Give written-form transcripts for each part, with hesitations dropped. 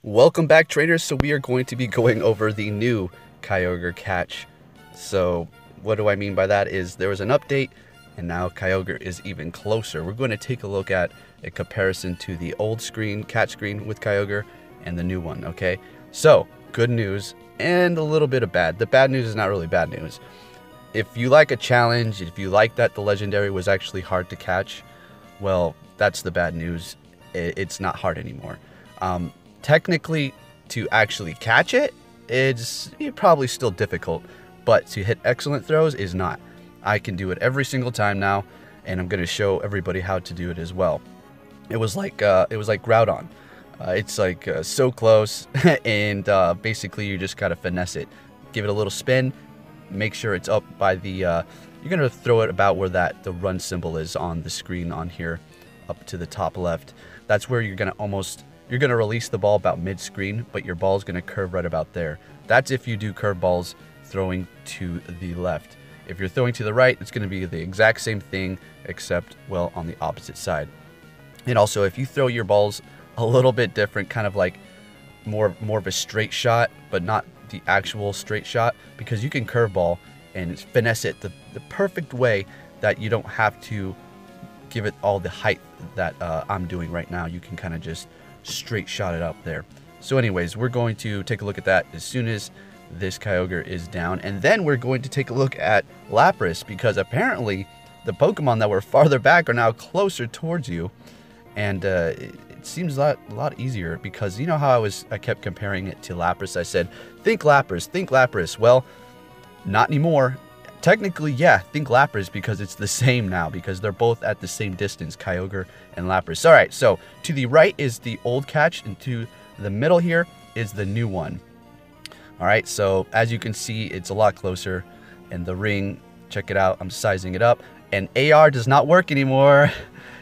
Welcome back, traders. So we are going to be going over the new Kyogre catch. So what do I mean by that is there was an update and now Kyogre is even closer. We're going to take a look at a comparison to the old screen, catch screen with Kyogre and the new one, okay? So good news and a little bit of bad. The bad news is not really bad news. If you like a challenge, if you like that the legendary was actually hard to catch, well, that's the bad news. It's not hard anymore. Technically, to actually catch it, it's probably still difficult, but to hit excellent throws is not. I can do it every single time now, and I'm going to show everybody how to do it as well. It was like Groudon. It's like so close, and basically you just gotta finesse it. Give it a little spin, make sure it's up by the. You're gonna throw it about where the run symbol is on the screen on here, up to the top left. That's where you're gonna release the ball about mid-screen, but your ball's gonna curve right about there. That's if you do curve balls throwing to the left. If you're throwing to the right, it's gonna be the exact same thing, except, well, on the opposite side. And also, if you throw your balls a little bit different, kind of like more of a straight shot, but not the actual straight shot, because you can curve ball and finesse it the perfect way that you don't have to give it all the height that I'm doing right now. You can kind of just straight shot it up there. So anyways, we're going to take a look at that as soon as this Kyogre is down, and then we're going to take a look at Lapras, because apparently the Pokemon that were farther back are now closer towards you, and it seems a lot easier, because you know how I kept comparing it to Lapras. I said, think Lapras, think Lapras. Well, not anymore. Technically, yeah, think Lapras, because it's the same now, because they're both at the same distance, Kyogre and Lapras. All right, so to the right is the old catch, and to the middle here is the new one. All right, so as you can see, it's a lot closer, and the ring, check it out, I'm sizing it up, and AR does not work anymore.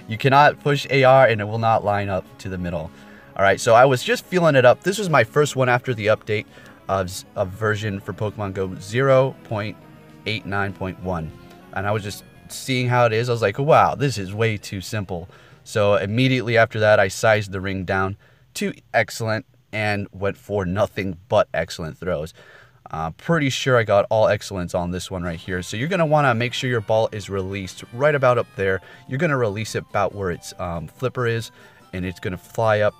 You cannot push AR, and it will not line up to the middle. All right, so I was just feeling it up. This was my first one after the update of version for Pokemon Go 0.89.1, and I was just seeing how it is. I was like, wow, this is way too simple. So immediately after that, I sized the ring down to excellent and went for nothing but excellent throws. Pretty sure I got all excellence on this one right here. So you're going to want to make sure your ball is released right about up there. You're going to release it about where its flipper is, and it's going to fly up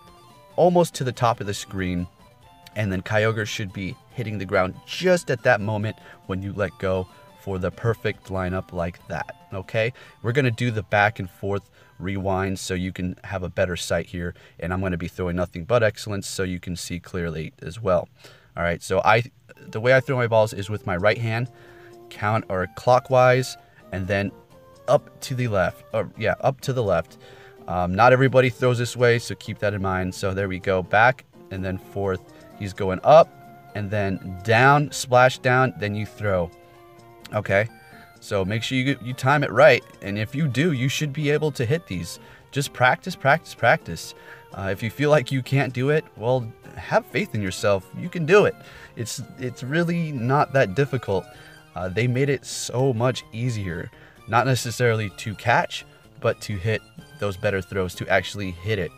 almost to the top of the screen. And then Kyogre should be hitting the ground just at that moment when you let go for the perfect lineup like that. Okay, we're going to do the back and forth rewind so you can have a better sight here, and I'm going to be throwing nothing but excellence so you can see clearly as well. All right, so the way I throw my balls is with my right hand, count or clockwise, and then up to the left, or yeah, up to the left. Not everybody throws this way, so keep that in mind. So there we go, back and then forth. He's going up and then down, splash down, then you throw. Okay, so make sure you time it right, and if you do, you should be able to hit these. Just practice, practice, practice. If you feel like you can't do it, well, have faith in yourself. You can do it. It's really not that difficult. They made it so much easier, not necessarily to catch, but to hit those better throws, to actually hit it.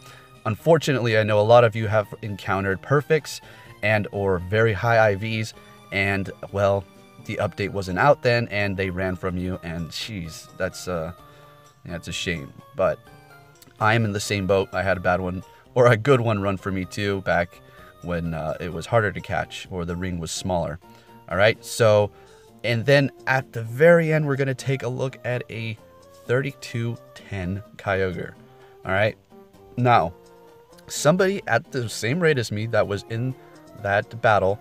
Unfortunately, I know a lot of you have encountered perfects and or very high IVs, and well, the update wasn't out then, and they ran from you, and jeez, that's a shame. But I am in the same boat. I had a bad one, or a good one, run for me too, back when it was harder to catch, or the ring was smaller. All right, so, and then at the very end, we're going to take a look at a 3210 Kyogre. All right, now, somebody at the same rate as me that was in that battle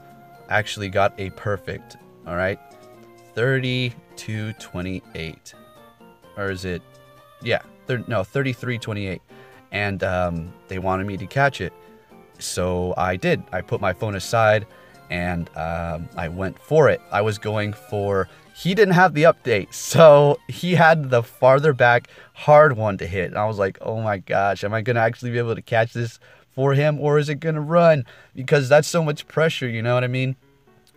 actually got a perfect. All right, 3228, or is it? Yeah, no, 3328, and they wanted me to catch it, so I did. I put my phone aside, and I went for it. I was going for. He didn't have the update, so he had the farther back hard one to hit, and I was like, oh my gosh, am I gonna actually be able to catch this for him, or is it gonna run? Because that's so much pressure, you know what I mean?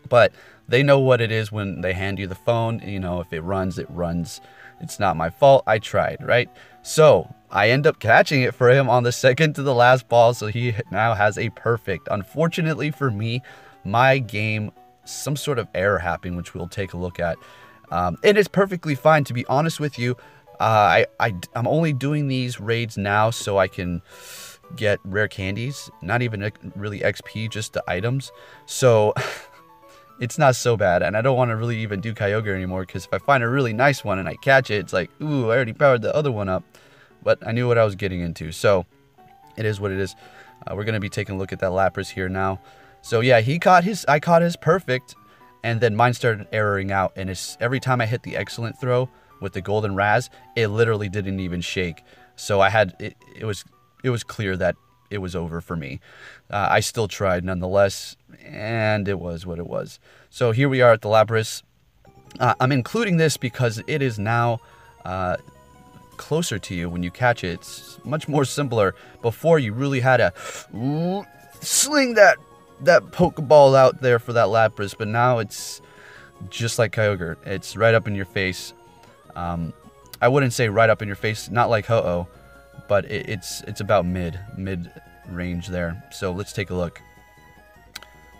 But they know what it is when they hand you the phone. You know, if it runs, it runs. It's not my fault. I tried, right? So I end up catching it for him on the second to the last ball, so he now has a perfect. Unfortunately for me, my game, some sort of error happened, which we'll take a look at. And it's perfectly fine, to be honest with you. I'm only doing these raids now so I can get rare candies, not even really XP, just the items. So it's not so bad, and I don't want to really even do Kyogre anymore, because if I find a really nice one and I catch it, it's like, ooh, I already powered the other one up. But I knew what I was getting into, so it is what it is. We're going to be taking a look at that Lapras here now. So yeah, I caught his perfect, and then mine started erroring out, and every time I hit the excellent throw with the golden Raz, it literally didn't even shake. So I had it was clear that it was over for me. I still tried nonetheless, and it was what it was. So here we are at the Lapras. I'm including this because it is now closer to you when you catch it. It's much more simpler. Before, you really had to sling that Pokeball out there for that Lapras, but now it's just like Kyogre. It's right up in your face. I wouldn't say right up in your face, not like Ho-Oh, but it's about mid range there. So let's take a look.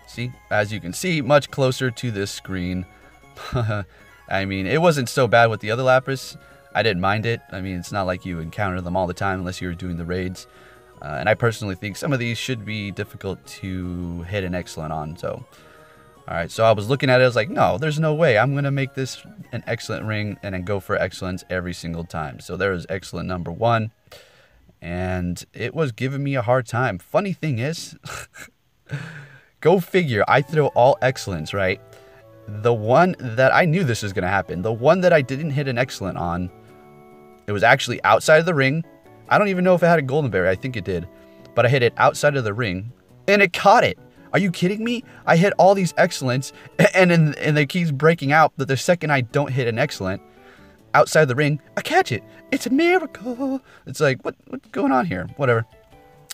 See, as you can see, much closer to this screen. I mean, it wasn't so bad with the other Lapras. I didn't mind it. I mean, it's not like you encounter them all the time unless you're doing the raids. And I personally think some of these should be difficult to hit an excellent on. So, alright, so I was looking at it, I was like, no, there's no way. I'm going to make this an excellent ring and then go for excellence every single time. So there is excellent number 1. And it was giving me a hard time. Funny thing is, go figure, I throw all excellence, right? The one that I knew this was going to happen, the one that I didn't hit an excellent on, it was actually outside of the ring. I don't even know if it had a golden berry. I think it did. But I hit it outside of the ring, and it caught it. Are you kidding me? I hit all these excellents, and it keeps breaking out. But the second I don't hit an excellent outside the ring, I catch it. It's a miracle. It's like, what's going on here? Whatever.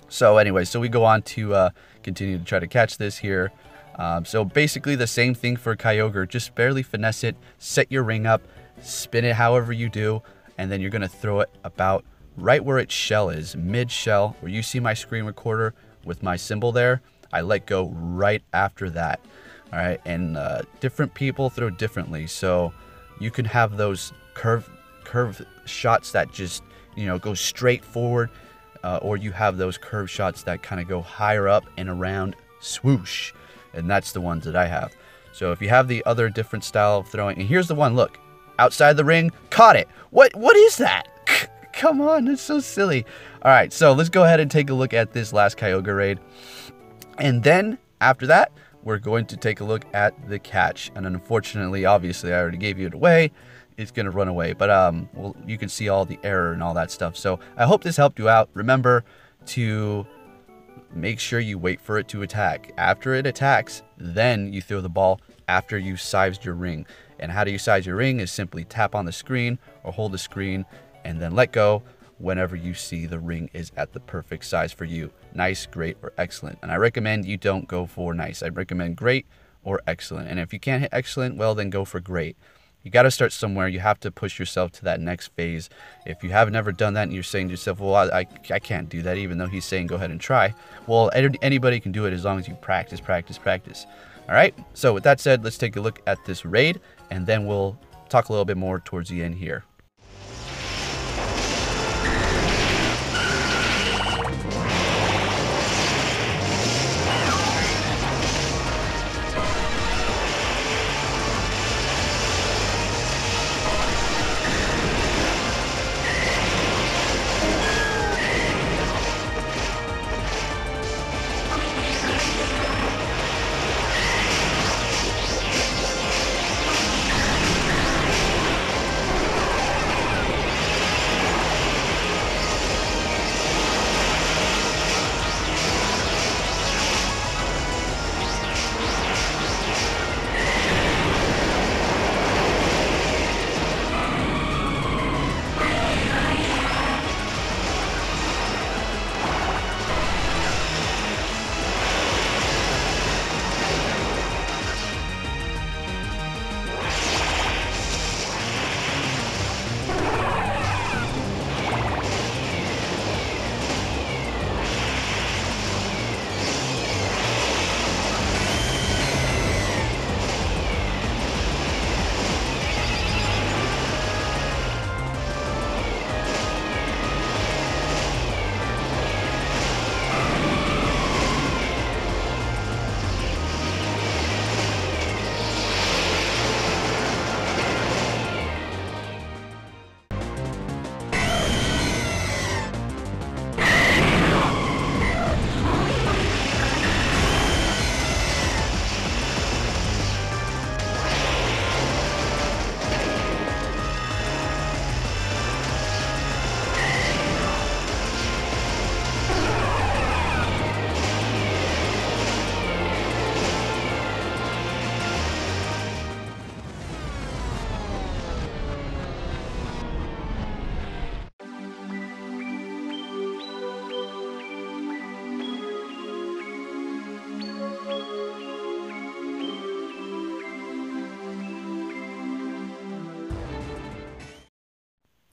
So anyway, so we go on to continue to try to catch this here. So basically the same thing for Kyogre. Just barely finesse it, set your ring up, spin it however you do, and then you're going to throw it about right where its shell is, mid-shell, where you see my screen recorder with my symbol there. I let go right after that. All right, and different people throw differently, so you can have those curve shots that just, you know, go straight forward, or you have those curve shots that kind of go higher up and around, swoosh, and that's the ones that I have. So if you have the other different style of throwing, and here's the one, look, outside the ring, caught it. What is that? Come on, it's so silly. All right, so let's go ahead and take a look at this last Kyogre raid. And then after that, we're going to take a look at the catch. And unfortunately, obviously, I already gave you it away. It's going to run away. But well, you can see all the error and all that stuff. So I hope this helped you out. Remember to make sure you wait for it to attack. After it attacks, then you throw the ball after you sized your ring. And how do you size your ring is simply tap on the screen or hold the screen and then let go whenever you see the ring is at the perfect size for you. Nice, great, or excellent. And I recommend you don't go for nice. I recommend great or excellent. And if you can't hit excellent, well, then go for great. You got to start somewhere. You have to push yourself to that next phase. If you have never done that and you're saying to yourself, well, I can't do that, even though he's saying go ahead and try. Well, anybody can do it as long as you practice, practice, practice. All right. So with that said, let's take a look at this raid, and then we'll talk a little bit more towards the end here.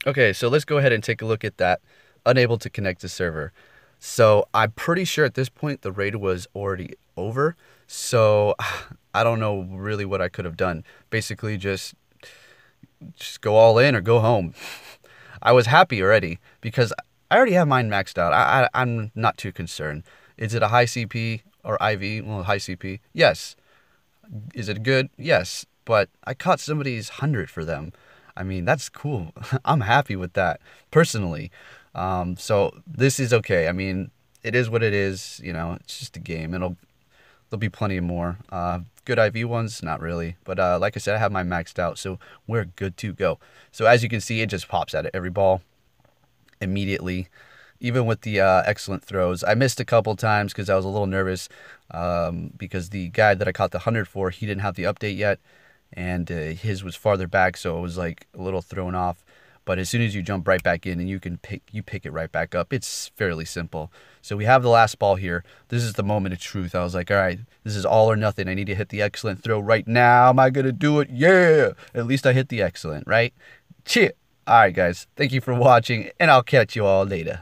Okay, so let's go ahead and take a look at that. Unable to connect to server. So I'm pretty sure at this point the raid was already over. So I don't know really what I could have done. Basically just go all in or go home. I was happy already because I already have mine maxed out. I'm not too concerned. Is it a high CP or IV? Well, high CP. Yes. Is it good? Yes. But I caught somebody's 100 for them. I mean, that's cool. I'm happy with that personally. So this is okay. I mean, it is what it is. You know, it's just a game. There'll be plenty more. Good IV ones, not really. But like I said, I have mine maxed out, so we're good to go. So as you can see, it just pops at every ball immediately. Even with the excellent throws, I missed a couple times because I was a little nervous because the guy that I caught the 100 for, he didn't have the update yet, and his was farther back, so it was like a little thrown off. But as soon as you jump right back in and you pick it right back up, it's fairly simple. So we have the last ball here. This is the moment of truth. I was like, all right, this is all or nothing. I need to hit the excellent throw right now. Am I gonna do it? Yeah. At least I hit the excellent, right? Cheer. All right, guys. Thank you for watching, and I'll catch you all later.